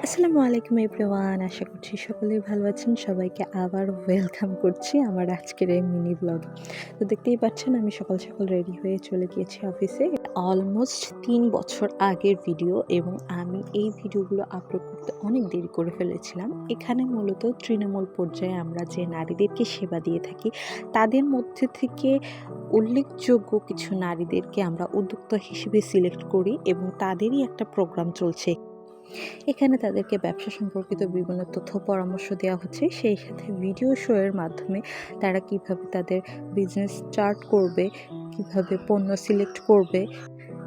আসসালামু আলাইকুম এভরিওয়ান। আশা করছি সকলেই ভালো আছেন। সবাইকে আবার ওয়েলকাম করছি আমার আজকের এই মিনি ব্লগে। তো দেখতেই পাচ্ছেন আমি সকাল সকাল রেডি হয়ে চলে গিয়েছি অফিসে। অলমোস্ট ৩ বছর আগের ভিডিও এবং আমি এই ভিডিওগুলো আপলোড করতে অনেক দেরি করে ফেলেছিলাম। এখানে মূলত তৃণমূল পর্যায়ে আমরা যে নারীদেরকে সেবা দিয়ে থাকি তাদের মধ্যে থেকে উল্লেখযোগ্য কিছু নারীদেরকে আমরা উদ্যোক্তা হিসেবে সিলেক্ট করি এবং তাদেরই একটা প্রোগ্রাম চলছে। এখানে তাদেরকে ব্যবসা সম্পর্কিত বিভিন্ন তথ্য পরামর্শ দেওয়া হচ্ছে, সেই সাথে ভিডিও শো এর মাধ্যমে তারা কিভাবে তাদের বিজনেস স্টার্ট করবে, কিভাবে পণ্য সিলেক্ট করবে,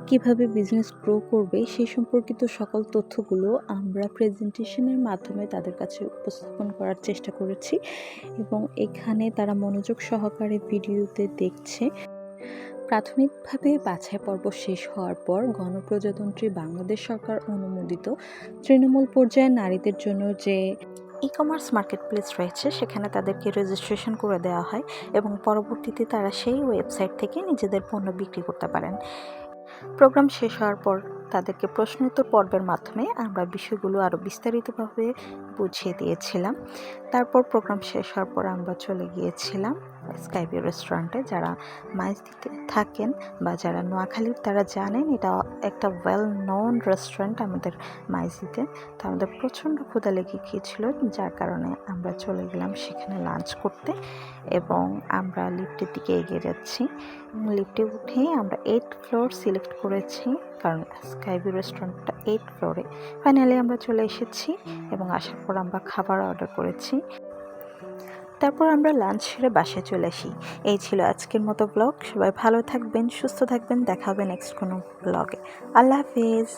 কিভাবে বিজনেস গ্রো করবে সেই সম্পর্কিত সকল তথ্যগুলো আমরা প্রেজেন্টেশনের মাধ্যমে তাদের কাছে উপস্থাপন করার চেষ্টা করেছি এবং এখানে তারা মনোযোগ সহকারে ভিডিওতে দেখছে। প্রাথমিকভাবে বাছাই পর্ব শেষ হওয়ার পর গণপ্রজাতন্ত্রী বাংলাদেশ সরকার অনুমোদিত তৃণমূল পর্যায়ে নারীদের জন্য যে ই-কমার্স মার্কেটপ্লেস রয়েছে সেখানে তাদেরকে রেজিস্ট্রেশন করে দেওয়া হয় এবং পরবর্তীতে তারা সেই ওয়েবসাইট থেকে নিজেদের পণ্য বিক্রি করতে পারেন। প্রোগ্রাম শেষ হওয়ার পর তাদেরকে প্রশ্নোত্তর পর্বের মাধ্যমে আমরা বিষয়গুলো আরও বিস্তারিতভাবে বুঝিয়ে দিয়েছিলাম। তারপর প্রোগ্রাম শেষ হওয়ার পর আমরা চলে গিয়েছিলাম স্কাইভিউ রেস্টুরেন্টে। যারা মাইজদিতে থাকেন বা যারা নোয়াখালীর তারা জানেন এটা একটা ওয়েল নোন রেস্টুরেন্ট আমাদের মাইজদিতে। তো আমাদের প্রচণ্ড ক্ষুধা লেগে গিয়েছিল, যার কারণে আমরা চলে গেলাম সেখানে লাঞ্চ করতে এবং আমরা লিফটের দিকে এগিয়ে যাচ্ছি। লিফটে উঠে আমরা 8th ফ্লোর সিলেক্ট করেছি, কারণ স্কাইভিউ রেস্টুরেন্টটা 8th ফ্লোরে। ফাইনালি আমরা চলে এসেছি এবং আসার পর আমরা খাবার অর্ডার করেছি। তারপর আমরা লাঞ্চ সেরে বাসায় চলে আসি। এই ছিল আজকের মতো ব্লগ। সবাই ভালো থাকবেন, সুস্থ থাকবেন। দেখা হবে নেক্সট কোনো ব্লগে। আল্লাহ হাফিজ।